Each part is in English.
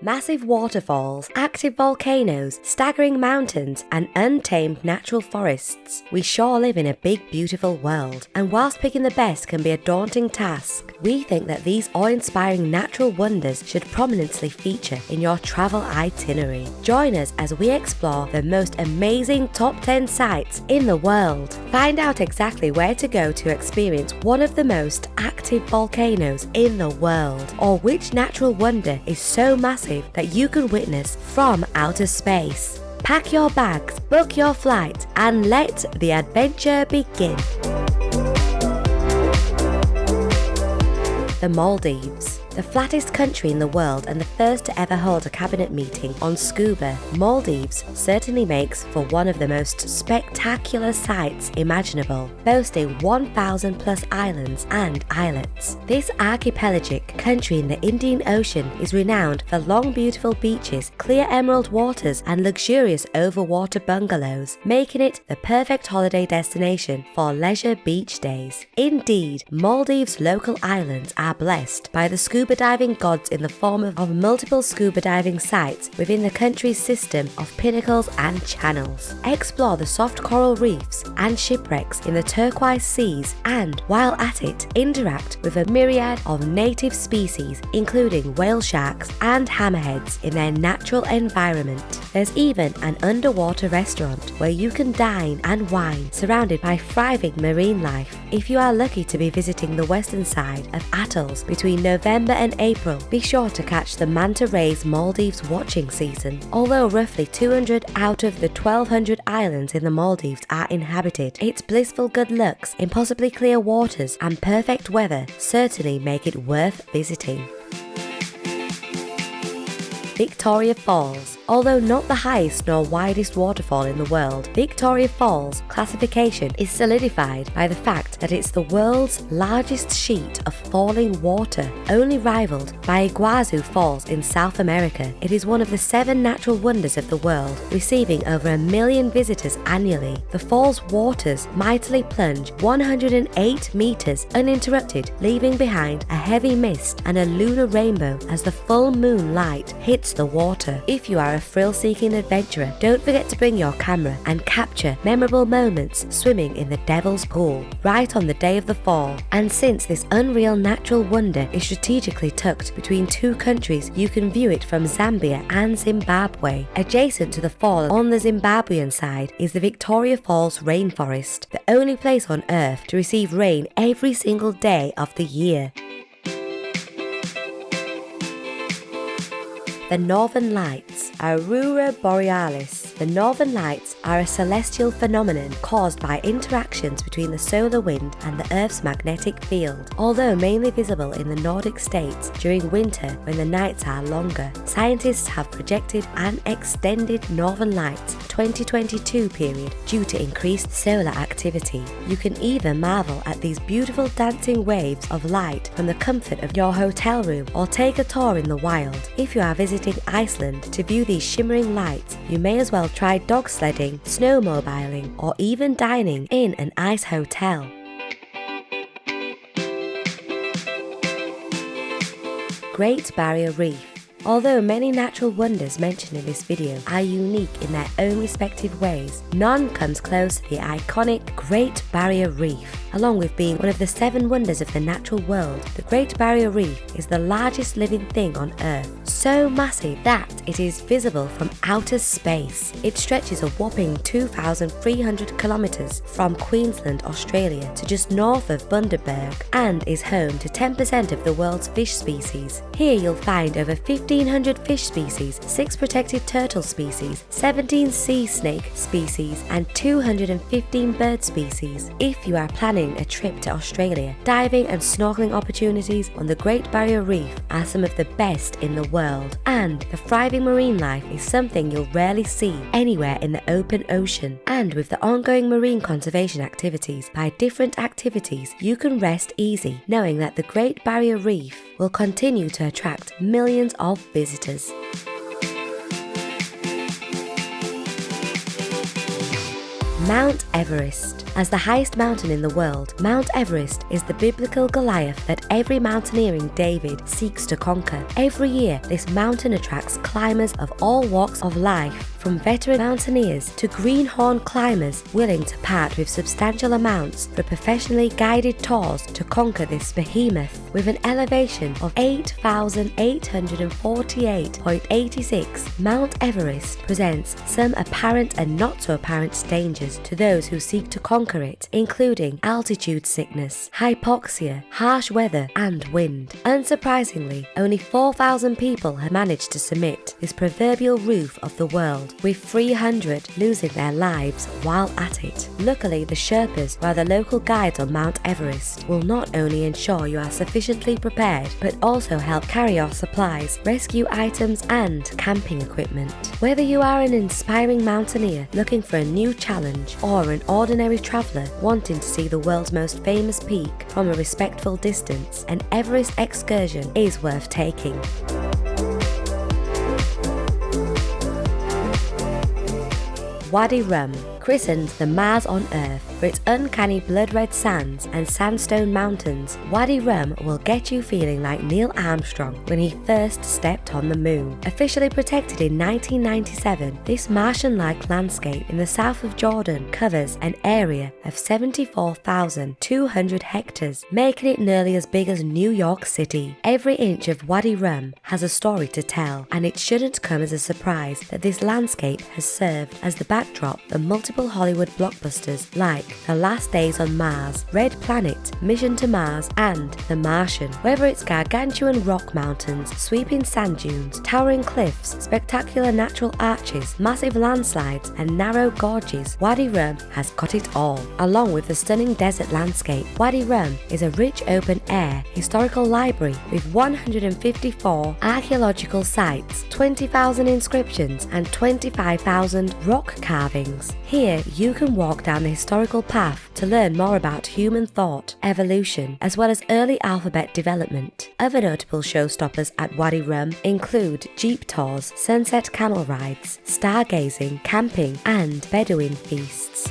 Massive waterfalls, active volcanoes, staggering mountains, and untamed natural forests. We sure live in a big, beautiful world, and whilst picking the best can be a daunting task, we think that these awe-inspiring natural wonders should prominently feature in your travel itinerary. Join us as we explore the most amazing top 10 sites in the world. Find out exactly where to go to experience one of the most active volcanoes in the world, or which natural wonder is so massive that you can witness from outer space. Pack your bags, book your flight, and let the adventure begin. The Maldives. The flattest country in the world and the first to ever hold a cabinet meeting on scuba, Maldives certainly makes for one of the most spectacular sights imaginable, boasting 1,000 plus islands and islets. This archipelagic country in the Indian Ocean is renowned for long beautiful beaches, clear emerald waters and luxurious overwater bungalows, making it the perfect holiday destination for leisure beach days. Indeed, Maldives' local islands are blessed by the scuba diving gods in the form of multiple scuba diving sites within the country's system of pinnacles and channels. Explore the soft coral reefs and shipwrecks in the turquoise seas, and while at it, interact with a myriad of native species including whale sharks and hammerheads in their natural environment. There's even an underwater restaurant where you can dine and wine surrounded by thriving marine life. If you are lucky to be visiting the western side of atolls between November and April, be sure to catch the manta rays Maldives watching season. Although roughly 200 out of the 1,200 islands in the Maldives are inhabited, its blissful good looks, impossibly clear waters and perfect weather certainly make it worth visiting. Victoria Falls. Although not the highest nor widest waterfall in the world, Victoria Falls classification is solidified by the fact that it's the world's largest sheet of falling water, only rivaled by Iguazu Falls in South America. It is one of the 7 natural wonders of the world, receiving over 1 million visitors annually. The fall's waters mightily plunge 108 meters uninterrupted, leaving behind a heavy mist and a lunar rainbow as the full moon light hits the water. If you are a thrill-seeking adventurer, don't forget to bring your camera and capture memorable moments swimming in the Devil's Pool right on the day of the fall. And since this unreal natural wonder is strategically tucked between 2 countries, you can view it from Zambia and Zimbabwe. Adjacent to the fall on the Zimbabwean side is the Victoria Falls rainforest, the only place on Earth to receive rain every single day of the year. The Northern Lights. Aurora Borealis. The Northern Lights are a celestial phenomenon caused by interactions between the solar wind and the Earth's magnetic field. Although mainly visible in the Nordic states during winter when the nights are longer, scientists have projected an extended Northern Lights 2022 period due to increased solar activity. You can even marvel at these beautiful dancing waves of light from the comfort of your hotel room or take a tour in the wild. If you are visiting Iceland to view these shimmering lights, you may as well try dog sledding, snowmobiling, or even dining in an ice hotel. Great Barrier Reef. Although many natural wonders mentioned in this video are unique in their own respective ways, none comes close to the iconic Great Barrier Reef. Along with being one of the 7 wonders of the natural world, the Great Barrier Reef is the largest living thing on Earth, so massive that it is visible from outer space. It stretches a whopping 2,300 kilometers from Queensland, Australia to just north of Bundaberg, and is home to 10% of the world's fish species. Here you'll find over 1,500 fish species, 6 protected turtle species, 17 sea snake species, and 215 bird species. If you are planning a trip to Australia, diving and snorkeling opportunities on the Great Barrier Reef are some of the best in the world, and the thriving marine life is something you'll rarely see anywhere in the open ocean. And with the ongoing marine conservation activities by different activities, you can rest easy knowing that the Great Barrier Reef will continue to attract millions of visitors. Mount Everest. As the highest mountain in the world, Mount Everest is the biblical Goliath that every mountaineering David seeks to conquer. Every year, this mountain attracts climbers of all walks of life, from veteran mountaineers to greenhorn climbers willing to part with substantial amounts for professionally guided tours to conquer this behemoth. With an elevation of 8,848.86, Mount Everest presents some apparent and not so apparent dangers to those who seek to conquer it, including altitude sickness, hypoxia, harsh weather, and wind. Unsurprisingly, only 4,000 people have managed to summit this proverbial roof of the world, with 300 losing their lives while at it. Luckily, the Sherpas, who are the local guides on Mount Everest, will not only ensure you are sufficiently prepared, but also help carry your supplies, rescue items, and camping equipment. Whether you are an inspiring mountaineer looking for a new challenge, or an ordinary traveller wanting to see the world's most famous peak from a respectful distance, an Everest excursion is worth taking. Wadi Rum, christened the Mars on Earth for its uncanny blood-red sands and sandstone mountains, Wadi Rum will get you feeling like Neil Armstrong when he first stepped on the moon. Officially protected in 1997, this Martian-like landscape in the south of Jordan covers an area of 74,200 hectares, making it nearly as big as New York City. Every inch of Wadi Rum has a story to tell, and it shouldn't come as a surprise that this landscape has served as the backdrop for multiple Hollywood blockbusters like The Last Days on Mars, Red Planet, Mission to Mars, and The Martian. Whether it's gargantuan rock mountains, sweeping sand dunes, towering cliffs, spectacular natural arches, massive landslides, and narrow gorges, Wadi Rum has got it all. Along with the stunning desert landscape, Wadi Rum is a rich open-air historical library with 154 archaeological sites, 20,000 inscriptions, and 25,000 rock carvings. Here, you can walk down the historical path to learn more about human thought, evolution, as well as early alphabet development. Other notable showstoppers at Wadi Rum include jeep tours, sunset camel rides, stargazing, camping, and Bedouin feasts.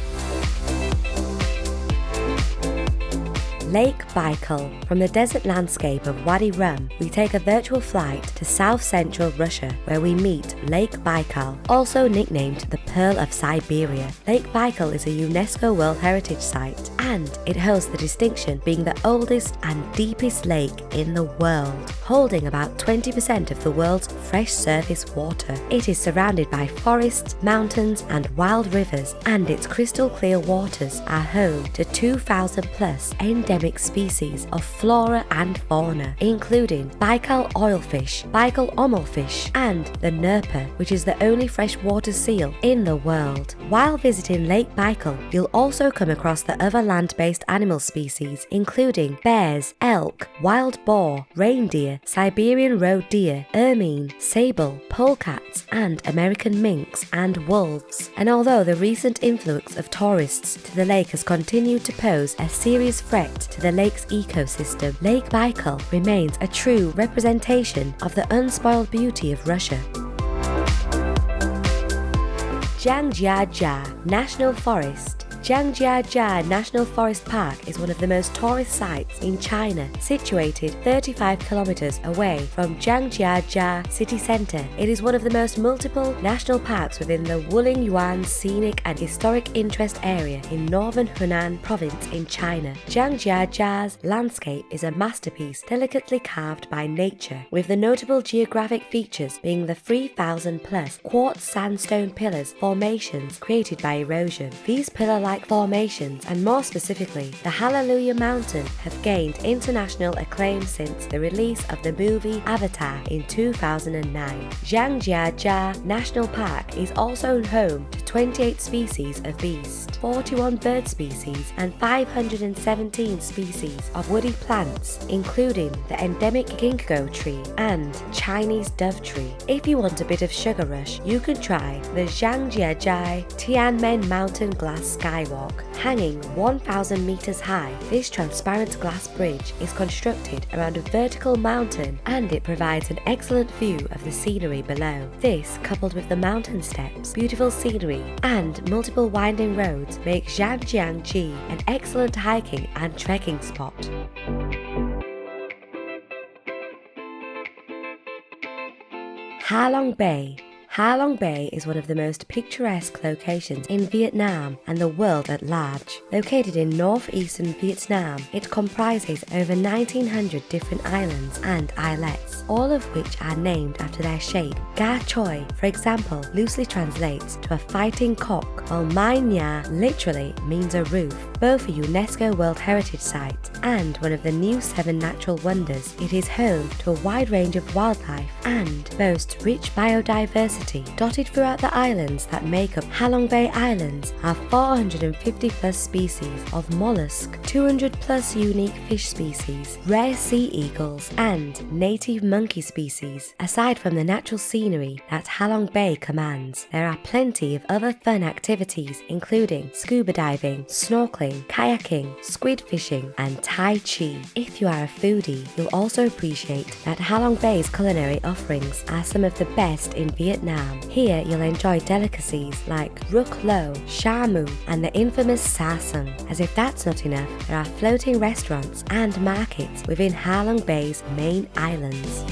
Lake Baikal. From the desert landscape of Wadi Rum, we take a virtual flight to south-central Russia, where we meet Lake Baikal, also nicknamed the Pearl of Siberia. Lake Baikal is a UNESCO World Heritage Site, and it holds the distinction being the oldest and deepest lake in the world, holding about 20% of the world's fresh surface water. It is surrounded by forests, mountains, and wild rivers, and its crystal clear waters are home to 2,000 plus endemic species of flora and fauna, including Baikal oilfish, Baikal omelfish, and the Nerpa, which is the only freshwater seal in the world. While visiting Lake Baikal, you'll also come across the other land-based animal species, including bears, elk, wild boar, reindeer, Siberian roe deer, ermine, sable, polecats, and American minks and wolves. And although the recent influx of tourists to the lake has continued to pose a serious threat to the lake's ecosystem, Lake Baikal remains a true representation of the unspoiled beauty of Russia. Zhangjiajie National Forest. Zhangjiajie National Forest Park is one of the most tourist sites in China, situated 35 kilometers away from Zhangjiajie city center. It is one of the most multiple national parks within the Wulingyuan Scenic and Historic Interest Area in northern Hunan province in China. Zhangjiajie's landscape is a masterpiece delicately carved by nature, with the notable geographic features being the 3,000 plus quartz sandstone pillars formations created by erosion. These pillar-like formations, and more specifically the Hallelujah Mountain, have gained international acclaim since the release of the movie Avatar in 2009. Zhangjiajie National Park is also home to 28 species of beast, 41 bird species, and 517 species of woody plants, including the endemic ginkgo tree and Chinese dove tree. If you want a bit of sugar rush, you can try the Zhangjiajie Tianmen Mountain Glass Skywalk. Hanging 1,000 meters high, this transparent glass bridge is constructed around a vertical mountain, and it provides an excellent view of the scenery below. This, coupled with the mountain steps, beautiful scenery, and multiple winding roads, roads make Zhangjiajie an excellent hiking and trekking spot. Ha Long Bay. Ha Long Bay is one of the most picturesque locations in Vietnam and the world at large. Located in northeastern Vietnam, it comprises over 1,900 different islands and islets, all of which are named after their shape. Ga Choi, for example, loosely translates to a fighting cock, while Mai Nha literally means a roof. Both are UNESCO World Heritage Sites and one of the new 7 natural wonders. It is home to a wide range of wildlife and boasts rich biodiversity. Dotted throughout the islands that make up Ha Long Bay Islands are 450 plus species of mollusk, 200 plus unique fish species, rare sea eagles, and native monkey species. Aside from the natural scenery that Ha Long Bay commands, there are plenty of other fun activities including scuba diving, snorkeling, kayaking, squid fishing, and Tai Chi. If you are a foodie, you'll also appreciate that Ha Long Bay's culinary offerings are some of the best in Vietnam. Here you'll enjoy delicacies like ruk lo, sha mu, and the infamous sa sung. As if that's not enough, there are floating restaurants and markets within Ha Long Bay's main islands.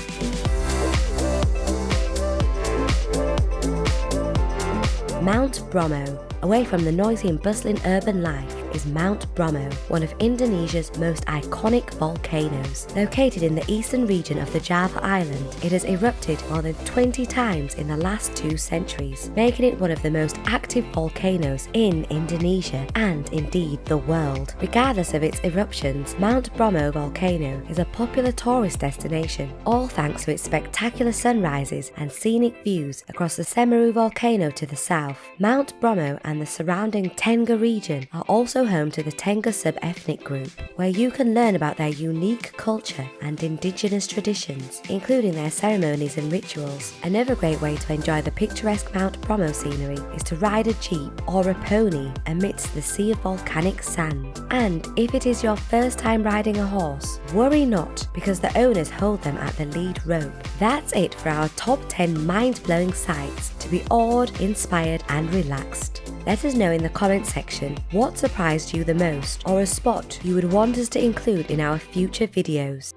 Mount Bromo. Away from the noisy and bustling urban life is Mount Bromo, one of Indonesia's most iconic volcanoes. Located in the eastern region of the Java Island, it has erupted more than 20 times in the last 2 centuries, making it one of the most active volcanoes in Indonesia and indeed the world. Regardless of its eruptions, Mount Bromo volcano is a popular tourist destination, all thanks to its spectacular sunrises and scenic views across the Semeru volcano to the south. Mount Bromo and the surrounding Tengah region are also home to the Tengah sub-ethnic group, where you can learn about their unique culture and indigenous traditions, including their ceremonies and rituals. Another great way to enjoy the picturesque Mount Bromo scenery is to ride a jeep or a pony amidst the sea of volcanic sand. And if it is your first time riding a horse, worry not, because the owners hold them at the lead rope. That's it for our top 10 mind-blowing sights to be awed, inspired and relaxed. Let us know in the comment section what surprised you the most, or a spot you would want us to include in our future videos.